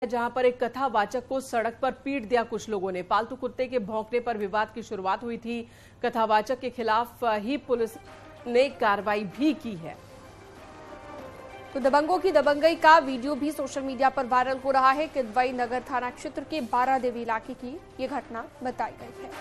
जहां पर एक कथावाचक को सड़क पर पीट दिया कुछ लोगों ने। पालतू कुत्ते के भौंकने पर विवाद की शुरुआत हुई थी। कथावाचक के खिलाफ ही पुलिस ने कार्रवाई भी की है। तो दबंगों की दबंगई का वीडियो भी सोशल मीडिया पर वायरल हो रहा है। किदवई नगर थाना क्षेत्र के बारादेवी इलाके की ये घटना बताई गई है।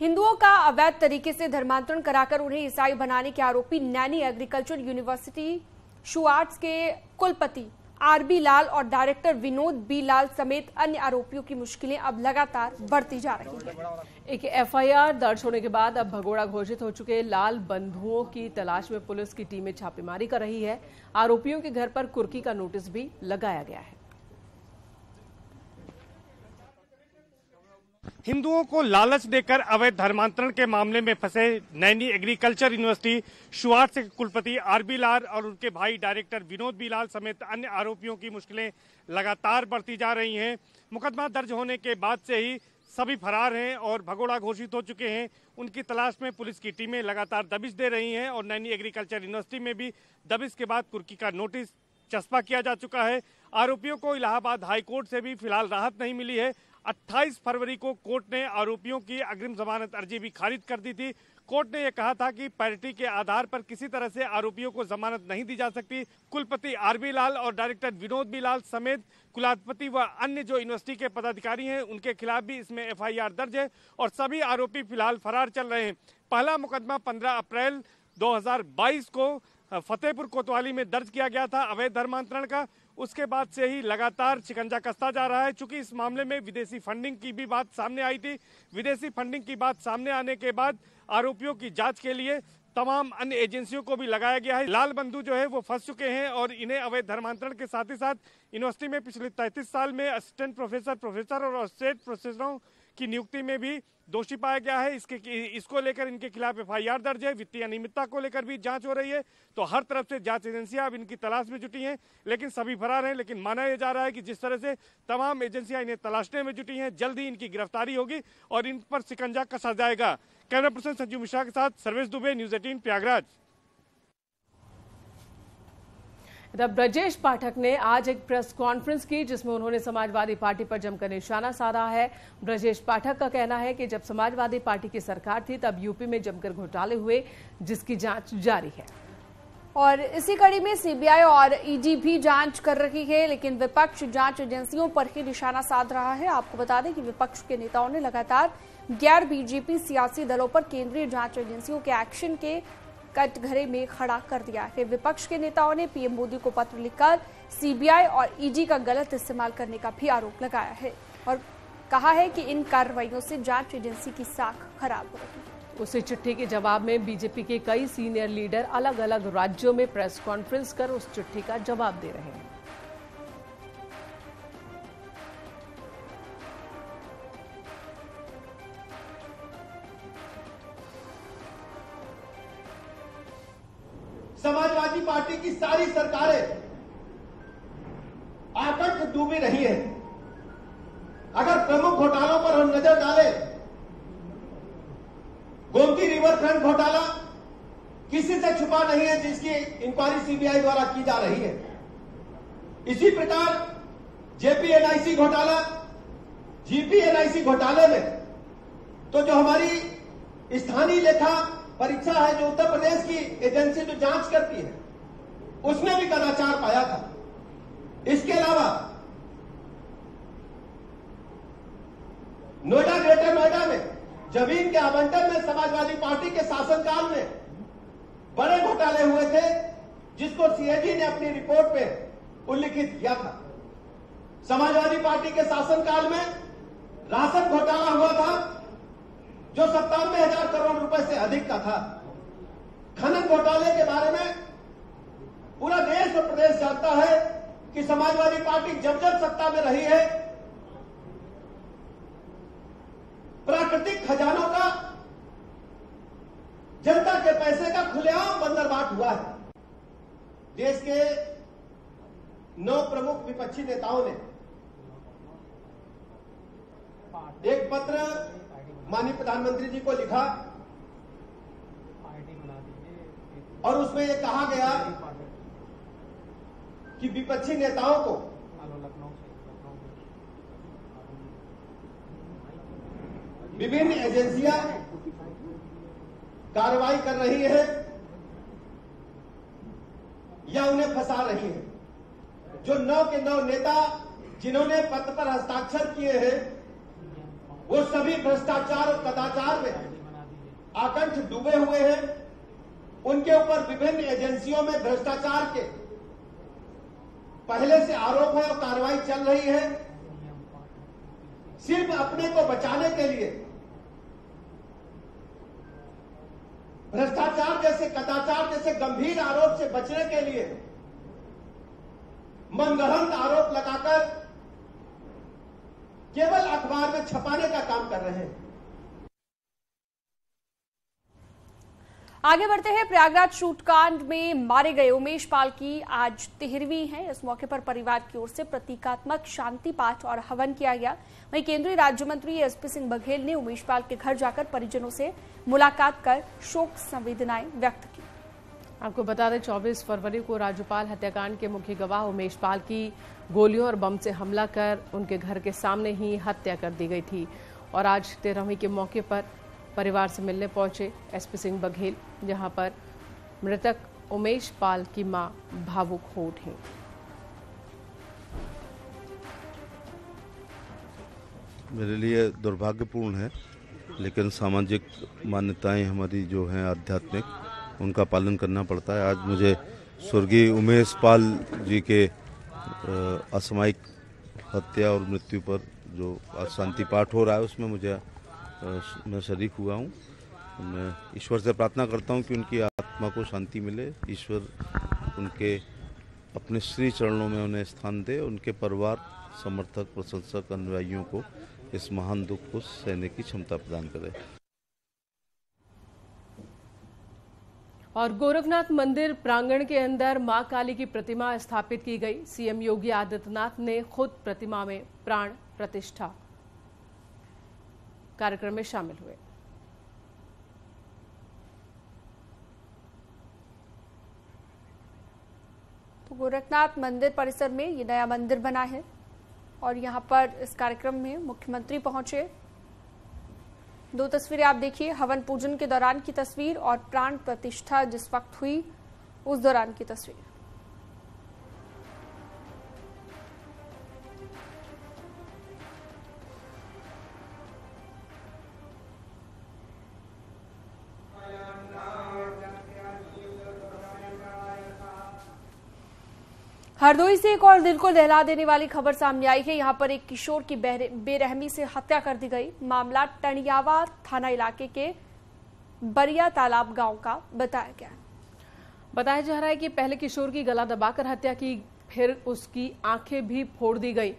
हिंदुओं का अवैध तरीके से धर्मांतरण कराकर उन्हें ईसाई बनाने के आरोपी नैनी एग्रीकल्चर यूनिवर्सिटी शुआर्ट्स के कुलपति आरबी लाल और डायरेक्टर विनोद बी लाल समेत अन्य आरोपियों की मुश्किलें अब लगातार बढ़ती जा रही हैं। एक एफआईआर दर्ज होने के बाद अब भगोड़ा घोषित हो चुके लाल बंधुओं की तलाश में पुलिस की टीमें छापेमारी कर रही है। आरोपियों के घर पर कुर्की का नोटिस भी लगाया गया है। हिंदुओं को लालच देकर अवैध धर्मांतरण के मामले में फंसे नैनी एग्रीकल्चर यूनिवर्सिटी शुआर्ट्स के कुलपति आरबी लाल और उनके भाई डायरेक्टर विनोद बी लाल समेत अन्य आरोपियों की मुश्किलें लगातार बढ़ती जा रही हैं। मुकदमा दर्ज होने के बाद से ही सभी फरार हैं और भगोड़ा घोषित हो चुके हैं। उनकी तलाश में पुलिस की टीमें लगातार दबिश दे रही हैं और नैनी एग्रीकल्चर यूनिवर्सिटी में भी दबिश के बाद कुर्की का नोटिस चस्पा किया जा चुका है। आरोपियों को इलाहाबाद हाईकोर्ट से भी फिलहाल राहत नहीं मिली है। 28 फरवरी को कोर्ट ने आरोपियों की अग्रिम जमानत अर्जी भी खारिज कर दी थी। कोर्ट ने यह कहा था कि पैरिटी के आधार पर किसी तरह से आरोपियों को जमानत नहीं दी जा सकती। कुलपति आरबी लाल और डायरेक्टर विनोद बी लाल समेत कुलाधिपति व अन्य जो यूनिवर्सिटी के पदाधिकारी हैं उनके खिलाफ भी इसमें एफआईआर दर्ज है और सभी आरोपी फिलहाल फरार चल रहे हैं। पहला मुकदमा 15 अप्रैल 2022 को फतेहपुर कोतवाली में दर्ज किया गया था अवैध धर्मांतरण का। उसके बाद से ही लगातार शिकंजा कसता जा रहा है। चूंकि इस मामले में विदेशी फंडिंग की भी बात सामने आई थी। विदेशी फंडिंग की बात सामने आने के बाद आरोपियों की जांच के लिए तमाम अन्य एजेंसियों को भी लगाया गया है। लाल बंधु जो है वो फंस चुके हैं और इन्हें अवैध धर्मांतरण के साथ ही साथ यूनिवर्सिटी में पिछले 33 साल में असिस्टेंट प्रोफेसर और असिस्टेंट प्रोफेसरों की नियुक्ति में भी दोषी पाया गया है। इसको लेकर इनके खिलाफ एफआईआर दर्ज है। वित्तीय अनियमितता को लेकर भी जांच हो रही है। तो हर तरफ से जांच एजेंसियां अब इनकी तलाश में जुटी हैं, लेकिन सभी फरार हैं। लेकिन माना यह जा रहा है कि जिस तरह से तमाम एजेंसियां इन्हें तलाशने में जुटी हैं, जल्द ही इनकी गिरफ्तारी होगी और इन पर शिकंजा कसा जाएगा। कैमरा पर्सन संजू मिश्रा के साथ सर्वेश दुबे, न्यूज 18 प्रयागराज। ब्रजेश पाठक ने आज एक प्रेस कॉन्फ्रेंस की जिसमें उन्होंने समाजवादी पार्टी पर जमकर निशाना साधा है। ब्रजेश पाठक का कहना है कि जब समाजवादी पार्टी की सरकार थी तब यूपी में जमकर घोटाले हुए, जिसकी जांच जारी है। और इसी कड़ी में सीबीआई और ईडी भी जांच कर रही है, लेकिन विपक्ष जांच एजेंसियों पर ही निशाना साध रहा है। आपको बता दें कि विपक्ष के नेताओं ने लगातार गैर बीजेपी सियासी दलों पर केंद्रीय जांच एजेंसियों के एक्शन के कटघरे में खड़ा कर दिया है। विपक्ष के नेताओं ने पीएम मोदी को पत्र लिखकर सीबीआई और ईडी का गलत इस्तेमाल करने का भी आरोप लगाया है और कहा है कि इन कार्रवाइयों से जांच एजेंसी की साख खराब हो रही है। उसी चिट्ठी के जवाब में बीजेपी के कई सीनियर लीडर अलग अलग राज्यों में प्रेस कॉन्फ्रेंस कर उस चिट्ठी का जवाब दे रहे हैं। समाजवादी पार्टी की सारी सरकारें आतंक डूबी रही हैं। अगर प्रमुख घोटालों पर हम नजर डालें, गोमती रिवरफ्रंट घोटाला किसी से छुपा नहीं है, जिसकी इंक्वायरी सीबीआई द्वारा की जा रही है। इसी प्रकार जेपीएनआईसी घोटाला, जीपीएनआईसी घोटाले में तो जो हमारी स्थानीय लेखा परीक्षा है, जो उत्तर प्रदेश की एजेंसी जो जांच करती है, उसने भी कदाचार पाया था। इसके अलावा नोएडा, ग्रेटर नोएडा में जमीन के आवंटन में समाजवादी पार्टी के शासनकाल में बड़े घोटाले हुए थे, जिसको सीएजी ने अपनी रिपोर्ट में उल्लिखित किया था। समाजवादी पार्टी के शासनकाल में राशन घोटाला हुआ था, जो 97,000 करोड़ रुपए से अधिक का था। खनन घोटाले के बारे में पूरा देश और प्रदेश जानता है कि समाजवादी पार्टी जब जब सत्ता में रही है, प्राकृतिक खजानों का, जनता के पैसे का खुलेआम बंदरबाट हुआ है। देश के 9 प्रमुख विपक्षी नेताओं ने एक पत्र माननीय प्रधानमंत्री जी को लिखा और उसमें ये कहा गया कि विपक्षी नेताओं को विभिन्न एजेंसियां कार्रवाई कर रही है या उन्हें फंसा रही है। जो 9 के 9 नेता जिन्होंने पत्र पर हस्ताक्षर किए हैं वो सभी भ्रष्टाचार और कदाचार में आकंठ डूबे हुए हैं। उनके ऊपर विभिन्न एजेंसियों में भ्रष्टाचार के पहले से आरोप है और कार्रवाई चल रही है। सिर्फ अपने को बचाने के लिए भ्रष्टाचार जैसे कदाचार जैसे गंभीर आरोप से बचने के लिए मनगढ़ंत आरोप लगाकर केवल अखबार में छपाने का काम कर रहे हैं। आगे बढ़ते हैं। प्रयागराज शूटकांड में मारे गए उमेश पाल की आज 13वीं है। इस मौके पर परिवार की ओर से प्रतीकात्मक शांति पाठ और हवन किया गया। वहीं केंद्रीय राज्य मंत्री एसपी सिंह बघेल ने उमेश पाल के घर जाकर परिजनों से मुलाकात कर शोक संवेदनाएं व्यक्त की। आपको बता दें 24 फरवरी को राज्यपाल हत्याकांड के मुख्य गवाह उमेश पाल की गोलियों और बम से हमला कर उनके घर के सामने ही हत्या कर दी गई थी। और आज 13वीं के मौके पर परिवार से मिलने पहुंचे एसपी सिंह बघेल, जहां पर मृतक उमेश पाल की मां भावुक हो उठी। मेरे लिए दुर्भाग्यपूर्ण है, लेकिन सामाजिक मान्यताएं हमारी जो हैं आध्यात्मिक, उनका पालन करना पड़ता है। आज मुझे स्वर्गीय उमेश पाल जी के असामयिक हत्या और मृत्यु पर जो आज शांति पाठ हो रहा है उसमें मैं शरीक हुआ हूँ। मैं ईश्वर से प्रार्थना करता हूँ कि उनकी आत्मा को शांति मिले, ईश्वर उनके अपने श्री चरणों में उन्हें स्थान दे, उनके परिवार, समर्थक, प्रशंसक, अनुयायियों को इस महान दुख को सहने की क्षमता प्रदान करे। और गोरखनाथ मंदिर प्रांगण के अंदर मां काली की प्रतिमा स्थापित की गई। सीएम योगी आदित्यनाथ ने खुद प्रतिमा में प्राण प्रतिष्ठा कार्यक्रम में शामिल हुए। तो गोरखनाथ मंदिर परिसर में ये नया मंदिर बना है और यहां पर इस कार्यक्रम में मुख्यमंत्री पहुंचे। 2 तस्वीरें आप देखिए, हवन पूजन के दौरान की तस्वीर और प्राण प्रतिष्ठा जिस वक्त हुई उस दौरान की तस्वीर। हरदोई से एक और दिल को दहला देने वाली खबर सामने आई है। यहां पर एक किशोर की बेरहमी से हत्या कर दी गई। मामला टणियावा थाना इलाके के बरिया तालाब गांव का बताया गया। बताया जा रहा है कि पहले किशोर की गला दबाकर हत्या की, फिर उसकी आंखें भी फोड़ दी गई।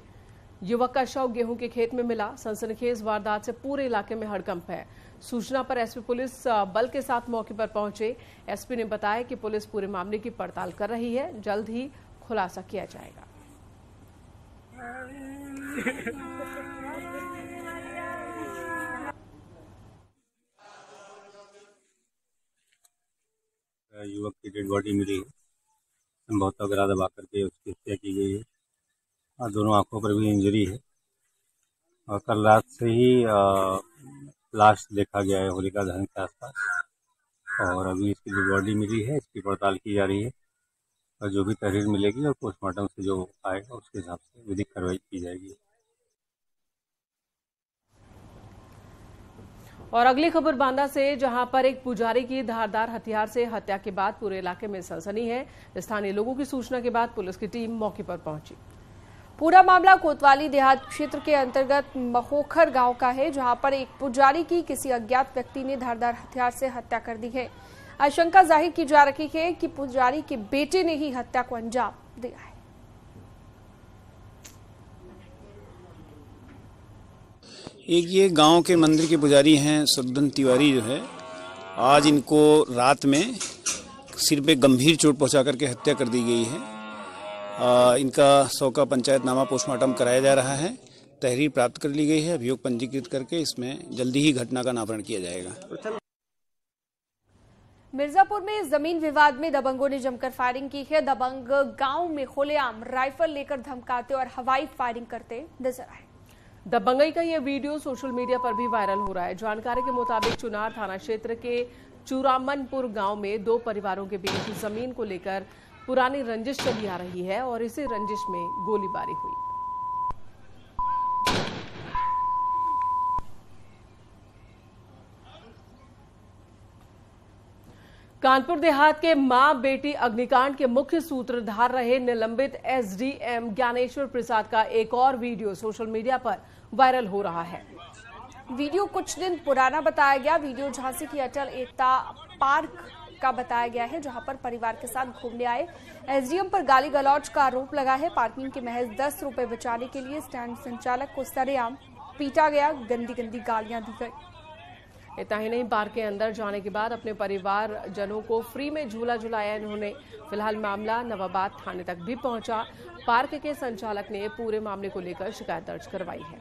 युवक का शव गेहूं के खेत में मिला। सनसनीखेज वारदात से पूरे इलाके में हड़कंप है। सूचना पर एसपी पुलिस बल के साथ मौके पर पहुंचे। एसपी ने बताया कि पुलिस पूरे मामले की पड़ताल कर रही है, जल्द ही खुलासा किया जाएगा। युवक की डेड बॉडी मिली है, बहुत गला दबा करके उसकी हत्या की गई है और दोनों आंखों पर भी इंजरी है। और कल रात से ही लाश देखा गया है होलिका दहन के आसपास और अभी इसकी डेड बॉडी मिली है, इसकी पड़ताल की जा रही है और जो भी तहरीर मिलेगी और पोस्टमार्टम से जो आएगा उसके हिसाब से विधिक कार्रवाई की जाएगी। और अगली खबर बांदा से, जहां पर एक पुजारी की धारदार हथियार से हत्या के बाद पूरे इलाके में सनसनी है। स्थानीय लोगों की सूचना के बाद पुलिस की टीम मौके पर पहुंची। पूरा मामला कोतवाली देहात क्षेत्र के अंतर्गत महोखर गांव का है, जहां पर एक पुजारी की किसी अज्ञात व्यक्ति ने धारदार हथियार से हत्या कर दी है। आशंका जाहिर की जा रही है कि पुजारी के बेटे ने ही हत्या को अंजाम दिया है। एक ये गांव के मंदिर के पुजारी हैं सद्दन तिवारी, जो है आज इनको रात में सिर पे गंभीर चोट पहुंचा करके हत्या कर दी गई है। इनका 100 का पंचायतनामा पोस्टमार्टम कराया जा रहा है। तहरीर प्राप्त कर ली गई है। अभियोग पंजीकृत करके इसमें जल्दी ही घटना का अनावरण किया जाएगा। मिर्जापुर में जमीन विवाद में दबंगों ने जमकर फायरिंग की है। दबंग गांव में खुलेआम राइफल लेकर धमकाते और हवाई फायरिंग करते नजर आए। दबंगई का यह वीडियो सोशल मीडिया पर भी वायरल हो रहा है। जानकारी के मुताबिक चुनार थाना क्षेत्र के चूरामनपुर गांव में दो परिवारों के बीच जमीन को लेकर पुरानी रंजिश चली आ रही है और इसी रंजिश में गोलीबारी हुई। कानपुर देहात के मां बेटी अग्निकांड के मुख्य सूत्रधार रहे निलंबित एसडीएम ज्ञानेश्वर प्रसाद का एक और वीडियो सोशल मीडिया पर वायरल हो रहा है। वीडियो कुछ दिन पुराना बताया गया। वीडियो झांसी की अटल एकता पार्क का बताया गया है, जहां पर परिवार के साथ घूमने आए एसडीएम पर गाली गलौज का आरोप लगा है। पार्किंग के महज 10 रुपए बचाने के लिए स्टैंड संचालक को सरेआम पीटा गया, गंदी गंदी गालियां दी गई। इतना ही नहीं, पार्क के अंदर जाने के बाद अपने परिवारजनों को फ्री में झूला झुलाया इन्होंने। फिलहाल मामला नवाबाद थाने तक भी पहुंचा। पार्क के संचालक ने पूरे मामले को लेकर शिकायत दर्ज करवाई है।